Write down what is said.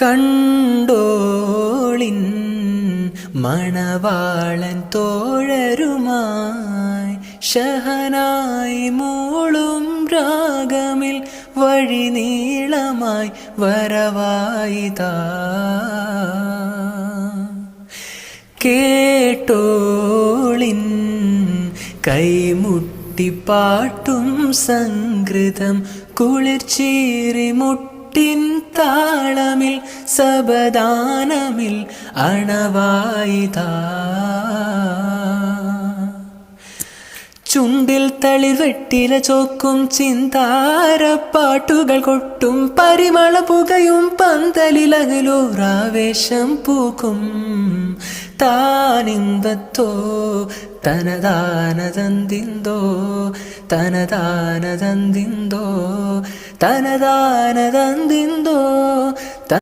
കണ്ടോളിൻ മണവാളൻ തോഴരുമായി ഷഹനായി മൂളും രാഗമിൽ വഴി നീളമായി വരവായിതാ. കേട്ടോളിൻ കൈമുട്ടിപ്പാട്ടും സംഗൃതം കുളിർച്ചീറി മുട്ടിൻ താളമിൽ സബദാനമിൽ അണവായിതാ. ചുണ്ടിൽ തളിർവെട്ടില ചോക്കും ചിന്താരപ്പാട്ടുകൾ കൊട്ടും പരിമള പുകയും പന്തലിലകലോരാവേശം പൂക്കും താനിന്തത്തോ തനദാനദന്തിന്തോ തനദാനദന്തിന്തോ തനദാനദന്തിന്തോ.